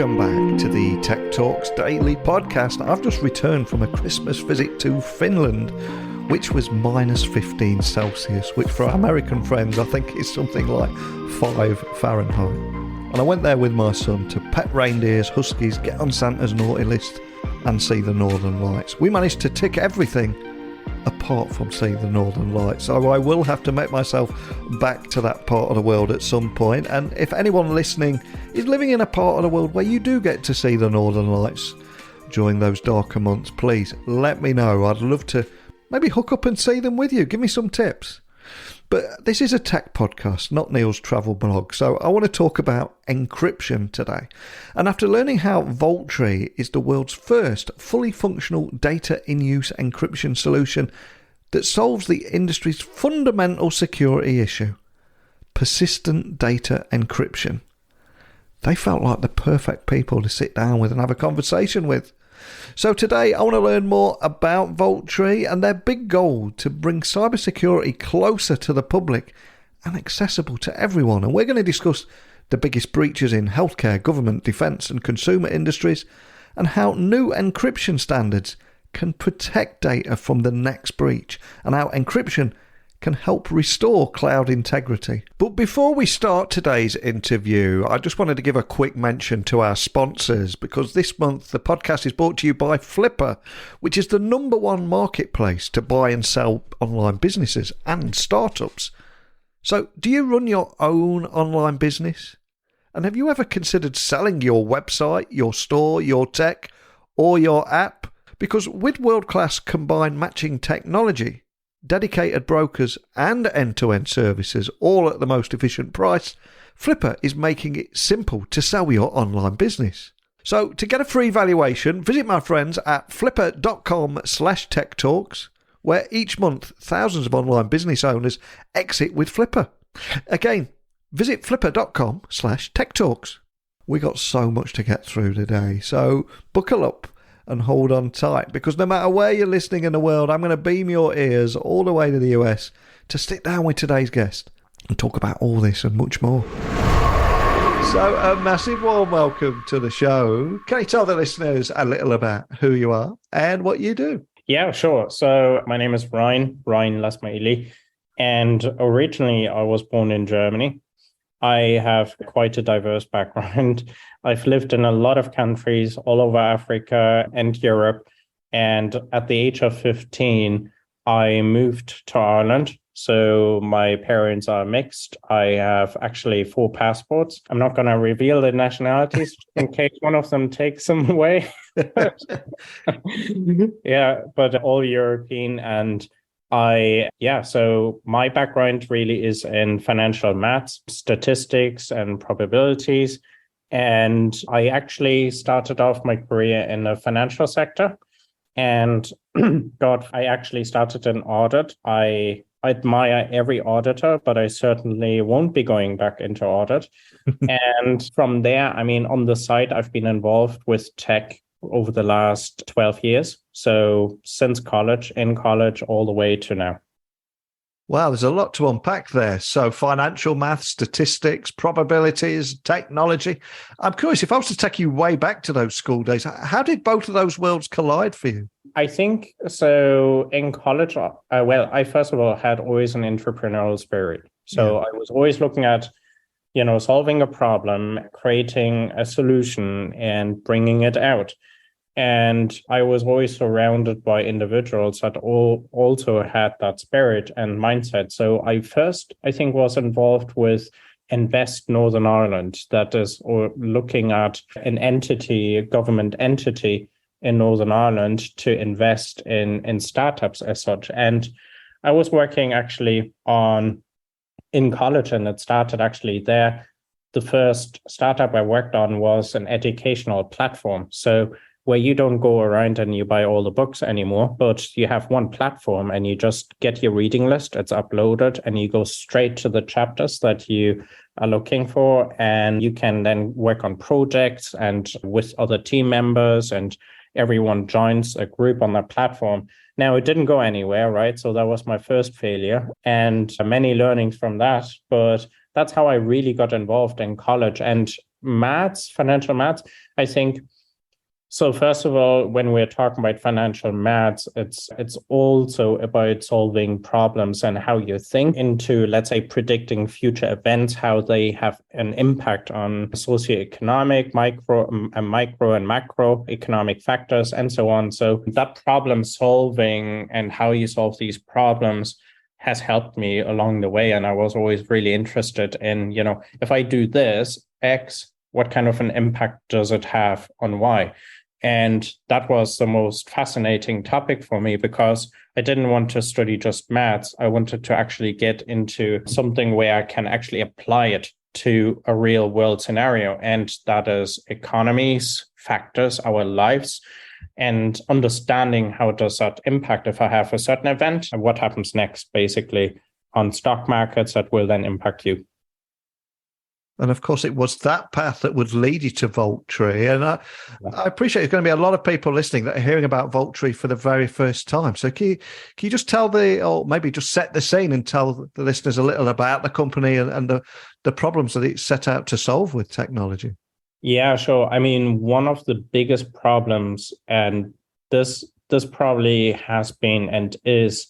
Welcome back to the Tech Talks Daily podcast. I've just returned from a Christmas visit to Finland, which was minus 15 Celsius, which for our American friends, I think is something like 5 Fahrenheit. And I went there with my son to pet reindeers, huskies, get on Santa's naughty list and see the Northern Lights. We managed to tick everything apart from seeing the Northern Lights. So I will have to make myself back to that part of the world at some point. And if anyone listening is living in a part of the world where you do get to see the Northern Lights during those darker months, please let me know. I'd love to maybe hook up and see them with you. Give me some tips. But this is a tech podcast, not Neil's travel blog. So I want to talk about encryption today. And after learning how Vaultree is the world's first fully functional data in use encryption solution that solves the industry's fundamental security issue, persistent data encryption, they felt like the perfect people to sit down with and have a conversation with. So today I want to learn more about Vaultree and their big goal to bring cybersecurity closer to the public and accessible to everyone. And we're going to discuss the biggest breaches in healthcare, government, defence and consumer industries, and how new encryption standards can protect data from the next breach, and how encryption can help restore cloud integrity. But before we start today's interview, I just wanted to give a quick mention to our sponsors, because this month the podcast is brought to you by Flipper, which is the #1 marketplace to buy and sell online businesses and startups. So, do you run your own online business? And have you ever considered selling your website, your store, your tech, or your app? Because with world-class combined matching technology, dedicated brokers and end-to-end services, all at the most efficient price, Flipper is making it simple to sell your online business. So to get a free valuation, visit my friends at flipper.com/techtalks, where each month thousands of online business owners exit with Flipper. Again, visit flipper.com/techtalks. We got so much to get through today, so buckle up and hold on tight, because no matter where you're listening in the world, I'm going to beam your ears all the way to the US to sit down with today's guest and talk about all this and much more. So a massive warm welcome to the show. Can you tell the listeners a little about who you are and what you do? Yeah, sure. So my name is Ryan Lasmaili, and originally I was born in Germany. I have quite a diverse background. I've lived in a lot of countries all over Africa and Europe. And at the age of 15, I moved to Ireland. So my parents are mixed. I have actually 4 passports. I'm not going to reveal the nationalities in case one of them takes them away. Yeah, but all European. And so my background really is in financial maths, statistics, and probabilities. And I actually started off my career in the financial sector. And I actually started in audit. I admire every auditor, but I certainly won't be going back into audit. And from there, on the side, I've been involved with tech over the last 12 years. So since in college, all the way to now. Wow, there's a lot to unpack there. So financial maths, statistics, probabilities, technology. I'm curious, if I was to take you way back to those school days, how did both of those worlds collide for you? I think so in college, I first of all had always an entrepreneurial spirit. So I was always looking at, solving a problem, creating a solution and bringing it out. And I was always surrounded by individuals that all also had that spirit and mindset. So I think, was involved with Invest Northern Ireland, that is, or looking at an entity, a government entity in Northern Ireland to invest in startups as such. And I was working actually in college, and it started actually there. The first startup I worked on was an educational platform. So where you don't go around and you buy all the books anymore, but you have one platform and you just get your reading list, it's uploaded, and you go straight to the chapters that you are looking for, and you can then work on projects and with other team members, and everyone joins a group on that platform. Now, it didn't go anywhere, right? So that was my first failure, and many learnings from that, but that's how I really got involved in college. And maths, financial maths, I think. So first of all, when we're talking about financial maths, it's also about solving problems and how you think into, let's say, predicting future events, how they have an impact on socioeconomic, micro and macroeconomic factors, and so on. So that problem solving and how you solve these problems has helped me along the way. And I was always really interested in, if I do this, X, what kind of an impact does it have on Y? And that was the most fascinating topic for me because I didn't want to study just maths. I wanted to actually get into something where I can actually apply it to a real world scenario. And that is economies, factors, our lives, and understanding how does that impact if I have a certain event and what happens next, basically, on stock markets that will then impact you. And of course, it was that path that would lead you to Vaultree. And I appreciate there's going to be a lot of people listening that are hearing about Vaultree for the very first time. So can you just tell or maybe just set the scene and tell the listeners a little about the company and the problems that it's set out to solve with technology? Yeah, sure. I mean, one of the biggest problems, and this probably has been and is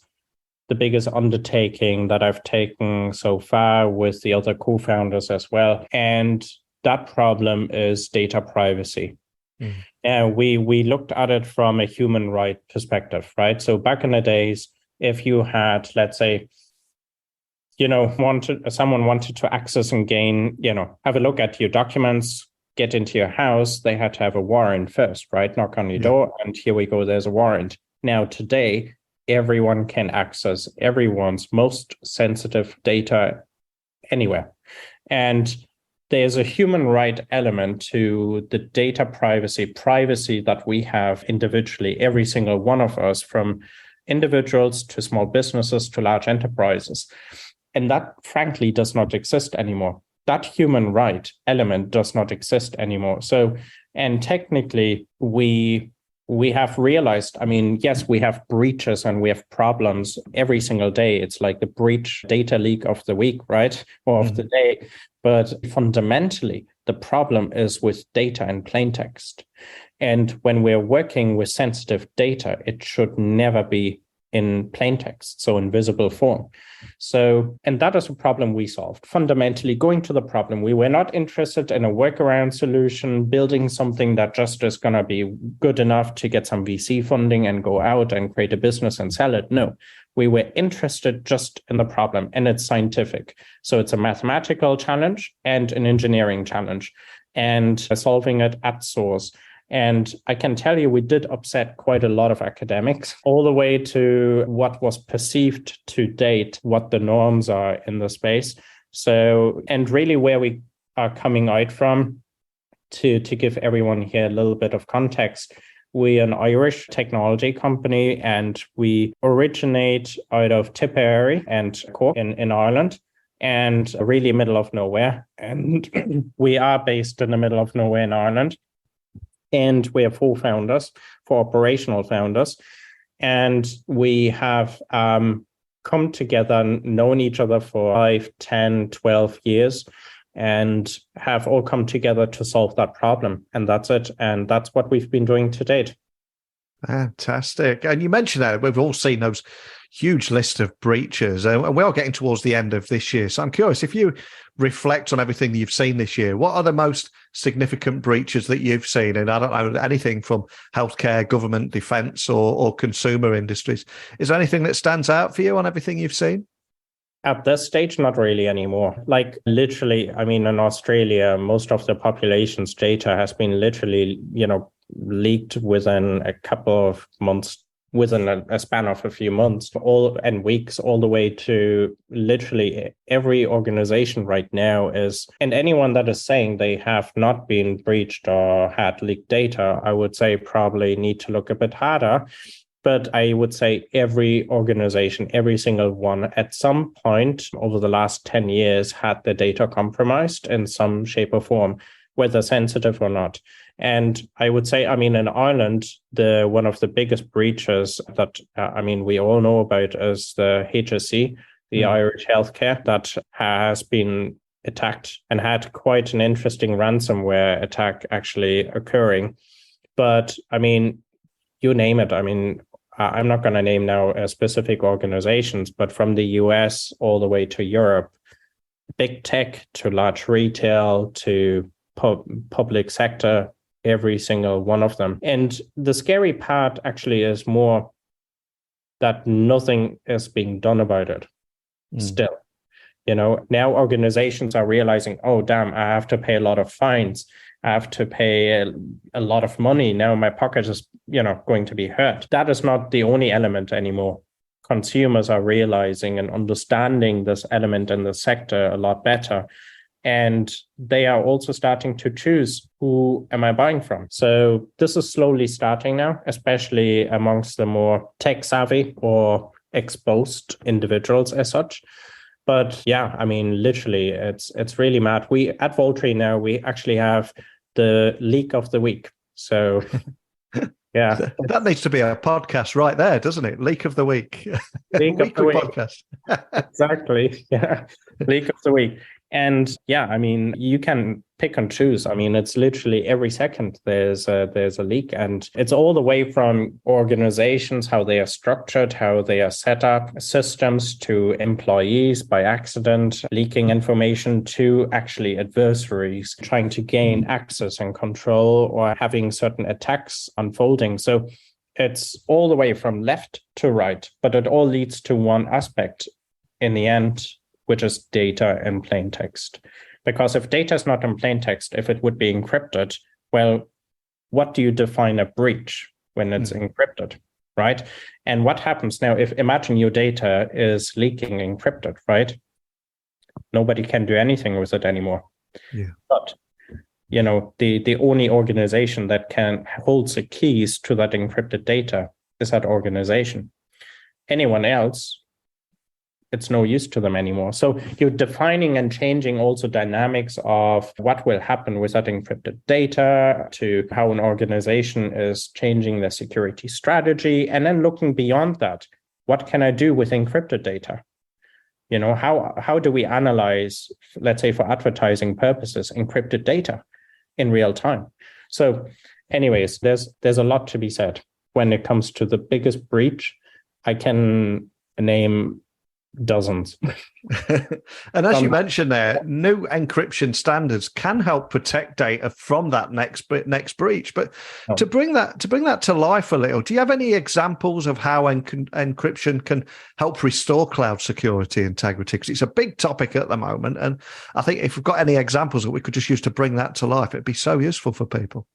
the biggest undertaking that I've taken so far with the other co-founders as well. And that problem is data privacy. And we looked at it from a human right perspective, right? So back in the days, if you had, let's say, someone wanted to access and gain, have a look at your documents, get into your house, they had to have a warrant first, right? Knock on your door, and here we go, there's a warrant. Now today, everyone can access everyone's most sensitive data anywhere. And there's a human right element to the data privacy that we have individually, every single one of us, from individuals to small businesses to large enterprises. And that, frankly, does not exist anymore. That human right element does not exist anymore. So, and technically, we have realized, yes, we have breaches and we have problems every single day. It's like the breach data leak of the week, right? Or of the day. But fundamentally, the problem is with data in plain text. And when we're working with sensitive data, it should never be in plain text, so in visible form. So, and that is a problem we solved. Fundamentally, going to the problem, we were not interested in a workaround solution, building something that just is going to be good enough to get some VC funding and go out and create a business and sell it. No, we were interested just in the problem, and it's scientific. So it's a mathematical challenge and an engineering challenge, and solving it at source. And I can tell you, we did upset quite a lot of academics, all the way to what was perceived to date, what the norms are in the space. So, and really where we are coming out from, to give everyone here a little bit of context, we're an Irish technology company, and we originate out of Tipperary and Cork in Ireland, and really middle of nowhere. And we are based in the middle of nowhere in Ireland. And we have four operational founders. And we have come together, known each other for 5, 10, 12 years, and have all come together to solve that problem. And that's it. And that's what we've been doing to date. Fantastic. And you mentioned that we've all seen those huge list of breaches, and we are getting towards the end of this year. So I'm curious, if you reflect on everything that you've seen this year, what are the most significant breaches that you've seen? And I don't know, anything from healthcare, government, defense, or consumer industries. Is there anything that stands out for you on everything you've seen? At this stage, not really anymore. Like literally, in Australia, most of the population's data has been literally, leaked within a couple of months, within a span of a few months and weeks, all the way to literally every organization right now is, and anyone that is saying they have not been breached or had leaked data, I would say probably need to look a bit harder. But I would say every organization, every single one, at some point over the last 10 years had their data compromised in some shape or form, whether sensitive or not. And I would say, in Ireland, one of the biggest breaches that, we all know about is the HSE, the Irish healthcare, that has been attacked and had quite an interesting ransomware attack actually occurring. But I mean, you name it. I mean, I'm not going to name now specific organizations, but from the US all the way to Europe, big tech to large retail to public sector, every single one of them. And the scary part actually is more that nothing is being done about it still. You know, now organizations are realizing, oh, damn, I have to pay a lot of fines. I have to pay a lot of money. Now my pocket is, going to be hurt. That is not the only element anymore. Consumers are realizing and understanding this element in the sector a lot better. And they are also starting to choose, who am I buying from? So this is slowly starting now, especially amongst the more tech savvy or exposed individuals as such. But yeah, I mean, literally, it's really mad. We at Vaultree now, we actually have the leak of the week. So yeah. That needs to be a podcast right there, doesn't it? Leak of the week. Leak of the week. Podcast. Exactly. Yeah. Leak of the week. And yeah, I mean, you can pick and choose. I mean, it's literally every second there's a leak, and it's all the way from organizations, how they are structured, how they are set up, systems, to employees by accident leaking information, to actually adversaries trying to gain access and control or having certain attacks unfolding. So it's all the way from left to right, but it all leads to one aspect in the end, which is data in plain text. Because if data is not in plain text, if it would be encrypted, well, what do you define a breach when it's encrypted, right? And what happens now if, imagine your data is leaking encrypted, right? Nobody can do anything with it anymore. Yeah. But, the only organization that can hold the keys to that encrypted data is that organization. Anyone else, it's no use to them anymore. So you're defining and changing also dynamics of what will happen with that encrypted data, to how an organization is changing their security strategy, and then looking beyond that. What can I do with encrypted data? How do we analyze, let's say for advertising purposes, encrypted data in real time? So anyways, there's a lot to be said when it comes to the biggest breach. I can name dozens. And as you mentioned there, new encryption standards can help protect data from that next breach. But to bring that to life a little, do you have any examples of how encryption can help restore cloud security integrity? Because it's a big topic at the moment, and I think if we've got any examples that we could just use to bring that to life, it'd be so useful for people.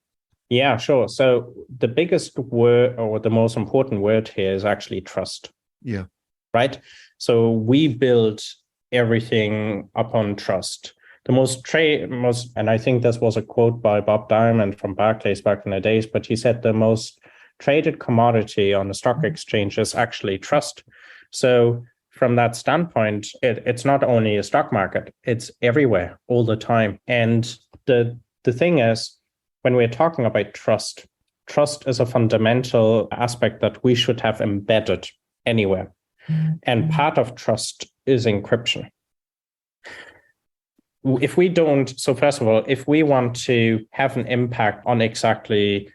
Yeah, sure. So the biggest word, or the most important word here, is actually trust. Yeah. Right? So we build everything upon trust. The most, and I think this was a quote by Bob Diamond from Barclays back in the days, but he said the most traded commodity on the stock exchange is actually trust. So from that standpoint, it's not only a stock market, it's everywhere all the time. And the thing is, when we're talking about trust is a fundamental aspect that we should have embedded anywhere. And part of trust is encryption. If we don't, so first of all, if we want to have an impact on exactly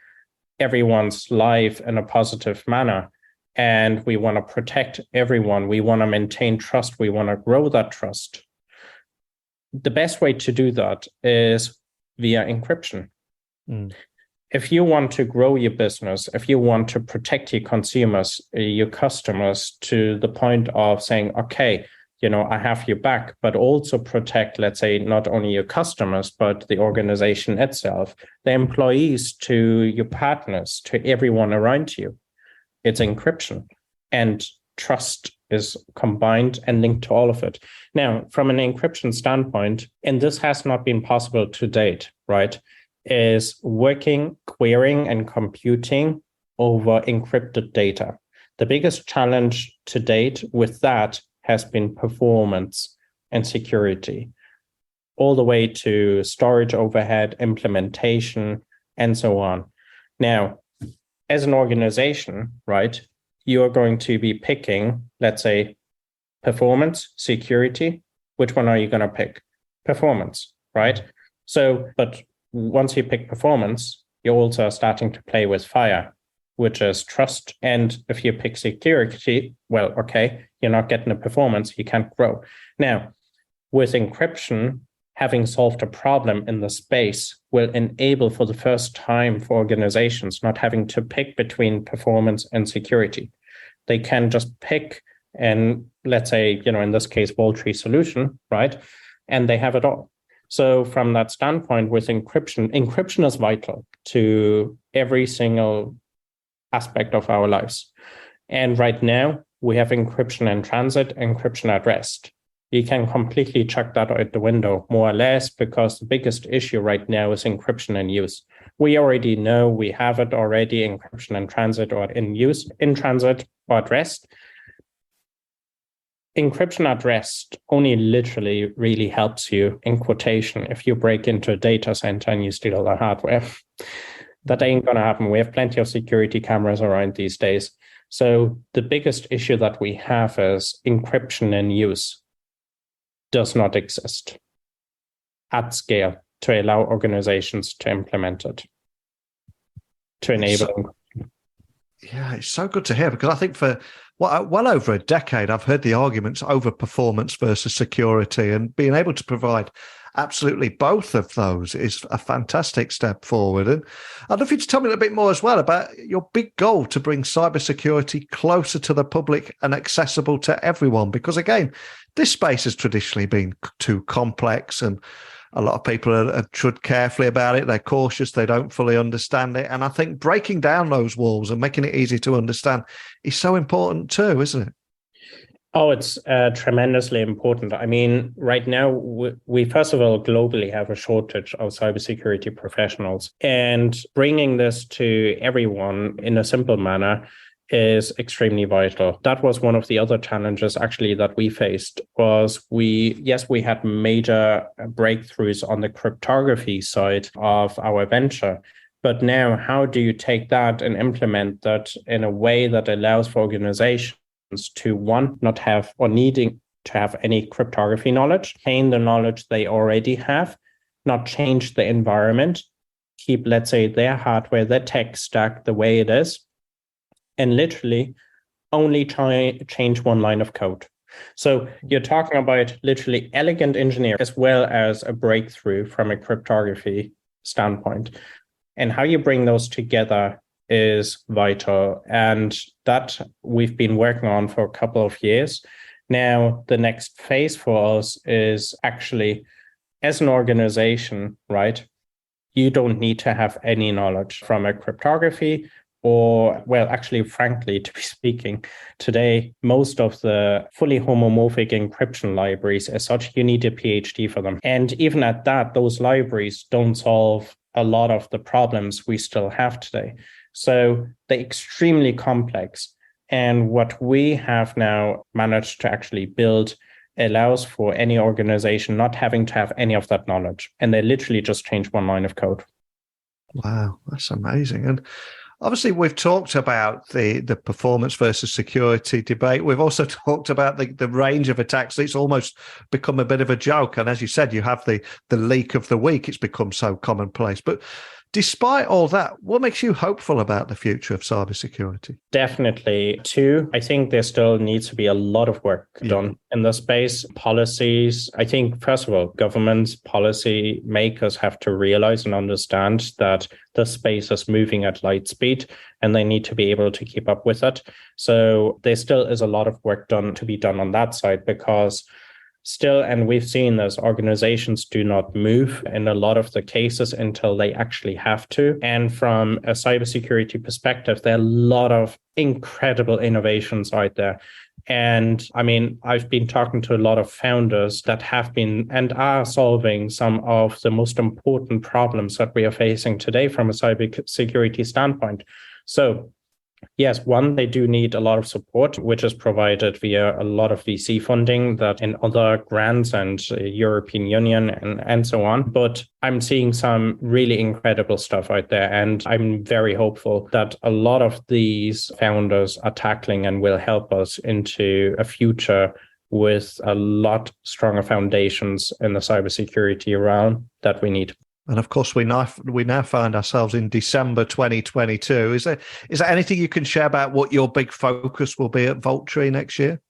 everyone's life in a positive manner, and we want to protect everyone, we want to maintain trust, we want to grow that trust, the best way to do that is via encryption. If you want to grow your business, if you want to protect your consumers, your customers, to the point of saying, okay, I have your back, but also protect, let's say, not only your customers, but the organization itself, the employees, to your partners, to everyone around you, it's encryption. And trust is combined and linked to all of it. Now, from an encryption standpoint, and this has not been possible to date, right, is working, querying, and computing over encrypted data. The biggest challenge to date with that has been performance and security, all the way to storage overhead, implementation, and so on. Now, as an organization, right, you are going to be picking, let's say, performance, security. Which one are you going to pick? performance, right? So, but once you pick performance, you're also starting to play with fire, which is trust. And if you pick security, well, okay, you're not getting a performance, you can't grow. Now, with encryption, having solved a problem in the space will enable for the first time for organizations not having to pick between performance and security. They can just pick, and let's say, in this case, Vaultree solution, right? And they have it all. So from that standpoint, with encryption is vital to every single aspect of our lives. And right now, we have encryption in transit, encryption at rest. You can completely chuck that out the window, more or less, because the biggest issue right now is encryption in use. We already know we have it already, encryption in transit or in use, in transit or at rest. Encryption at rest only literally really helps you, in quotation, if you break into a data center and you steal the hardware. That ain't going to happen. We have plenty of security cameras around these days. So the biggest issue that we have is encryption in use does not exist at scale to allow organizations to implement it, to enable. Yeah, it's so good to hear, because I think for well over a decade, I've heard the arguments over performance versus security, and being able to provide absolutely both of those is a fantastic step forward. And I'd love you to tell me a little bit more as well about your big goal to bring cybersecurity closer to the public and accessible to everyone, because again, this space has traditionally been too complex, and a lot of people are tread carefully about it. They're cautious. They don't fully understand it. And I think breaking down those walls and making it easy to understand is so important too, isn't it? Oh, it's tremendously important. I mean, right now, we first of all globally have a shortage of cybersecurity professionals, and bringing this to everyone in a simple manner is extremely vital. That was one of the other challenges actually that we faced. Was we had major breakthroughs on the cryptography side of our venture. But now, how do you take that and implement that in a way that allows for organizations to, one, not have or needing to have any cryptography knowledge, gain the knowledge they already have, not change the environment, keep, let's say, their hardware, their tech stack the way it is, and literally only change one line of code. So you're talking about literally elegant engineering as well as a breakthrough from a cryptography standpoint. And how you bring those together is vital. And that we've been working on for a couple of years. Now, the next phase for us is actually, as an organization, right, you don't need to have any knowledge from a cryptography or, well, actually, frankly, to be speaking, today, most of the fully homomorphic encryption libraries, as such, you need a PhD for them. And even at that, those libraries don't solve a lot of the problems we still have today. So they're extremely complex. And what we have now managed to actually build allows for any organization not having to have any of that knowledge. And they literally just change one line of code. Wow, that's amazing. And obviously, we've talked about the performance versus security debate. We've also talked about the range of attacks. It's almost become a bit of a joke. And as you said, you have the leak of the week. It's become so commonplace. But despite all that, what makes you hopeful about the future of cybersecurity? Definitely. Two, I think there still needs to be a lot of work done in the space. Policies, I think, first of all, governments, policy makers have to realize and understand that the space is moving at light speed and they need to be able to keep up with it. So there still is a lot of work to be done on that side, because still, and we've seen this, organizations do not move in a lot of the cases until they actually have to. And from a cybersecurity perspective, there are a lot of incredible innovations out there. And I mean, I've been talking to a lot of founders that have been and are solving some of the most important problems that we are facing today from a cybersecurity standpoint. So yes, one, they do need a lot of support, which is provided via a lot of VC funding that in other grants and European Union and so on. But I'm seeing some really incredible stuff out there. And I'm very hopeful that a lot of these founders are tackling and will help us into a future with a lot stronger foundations in the cybersecurity realm that we need. And of course, we now find ourselves in December 2022. Is there anything you can share about what your big focus will be at Vaultree next year?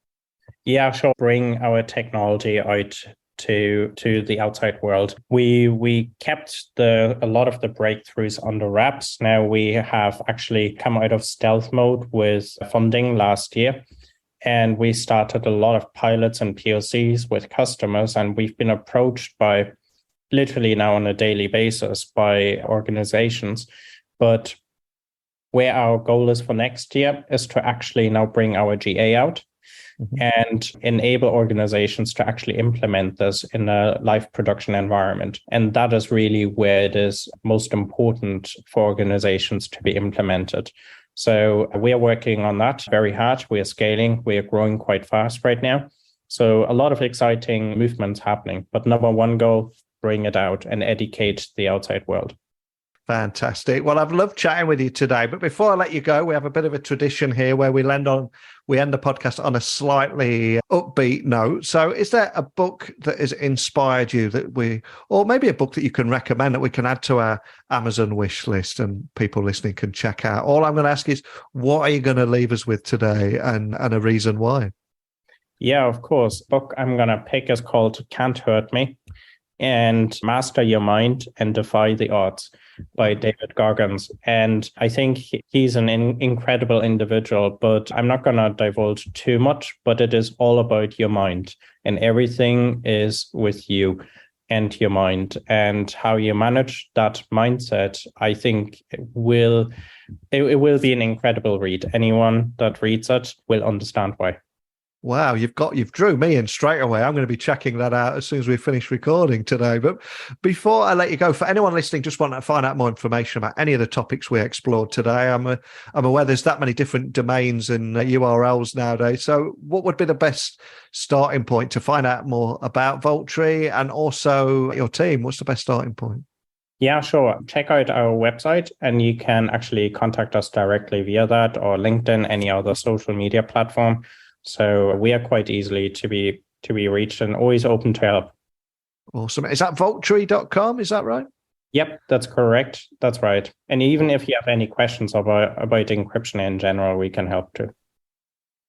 Yeah, sure. Bring our technology out to the outside world. We kept a lot of the breakthroughs under wraps. Now we have actually come out of stealth mode with funding last year. And we started a lot of pilots and POCs with customers. And we've been approached by literally now on a daily basis by organizations. But where our goal is for next year is to actually now bring our GA out and enable organizations to actually implement this in a live production environment. And that is really where it is most important for organizations to be implemented. So we are working on that very hard. We are scaling. We are growing quite fast right now. So a lot of exciting movements happening. But number one goal, bring it out and educate the outside world. Fantastic. Well, I've loved chatting with you today. But before I let you go, we have a bit of a tradition here where we end the podcast on a slightly upbeat note. So is there a book that has inspired you or maybe a book that you can recommend that we can add to our Amazon wish list and people listening can check out? All I'm going to ask is, what are you going to leave us with today and a reason why? Yeah, of course. The book I'm going to pick is called Can't Hurt Me and Master Your Mind and Defy the Odds by David Goggins. And I think he's an incredible individual, but I'm not going to divulge too much, but it is all about your mind, and everything is with you and your mind, and how you manage that mindset. I think it will be an incredible read. Anyone that reads it will understand why. Wow, you've drew me in straight away. I'm going to be checking that out as soon as we finish recording today. But before I let you go, for anyone listening, just want to find out more information about any of the topics we explored today. I'm aware there's that many different domains and URLs nowadays. So what would be the best starting point to find out more about Vaultree and also your team? What's the best starting point? Yeah, sure. Check out our website, and you can actually contact us directly via that, or LinkedIn, any other social media platform. So we are quite easily to be reached and always open to help. Awesome. Is that vaultree.com? Is that right? Yep, that's correct. That's right. And even if you have any questions about encryption in general, we can help too.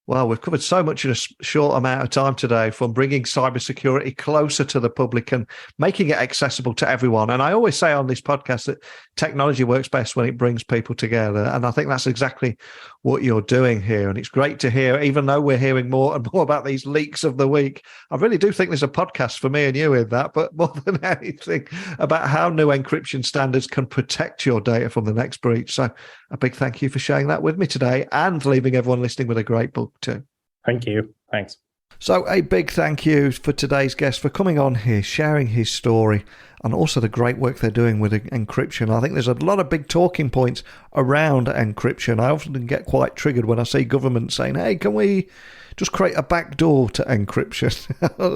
Well, we've covered so much in a short amount of time today, from bringing cybersecurity closer to the public and making it accessible to everyone. And I always say on this podcast that technology works best when it brings people together. And I think that's exactly what you're doing here. And it's great to hear, even though we're hearing more and more about these leaks of the week, I really do think there's a podcast for me and you in that, but more than anything, about how new encryption standards can protect your data from the next breach. So a big thank you for sharing that with me today and leaving everyone listening with a great book too. Thank you. Thanks. So a big thank you for today's guest for coming on here, sharing his story, and also the great work they're doing with encryption. I think there's a lot of big talking points around encryption. I often get quite triggered when I see governments saying, hey, can we just create a backdoor to encryption?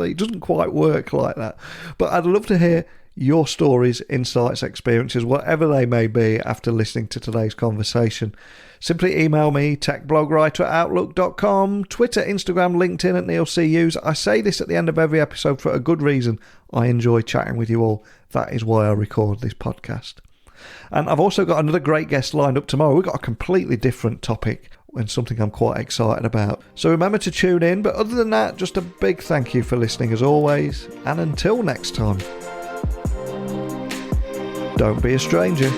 It doesn't quite work like that. But I'd love to hear your stories, insights, experiences, whatever they may be, after listening to today's conversation. Simply email me, techblogwriter@outlook.com, Twitter, Instagram, LinkedIn @NeilCUs. I say this at the end of every episode for a good reason. I enjoy chatting with you all. That is why I record this podcast. And I've also got another great guest lined up tomorrow. We've got a completely different topic and something I'm quite excited about. So remember to tune in. But other than that, just a big thank you for listening as always. And until next time, don't be a stranger.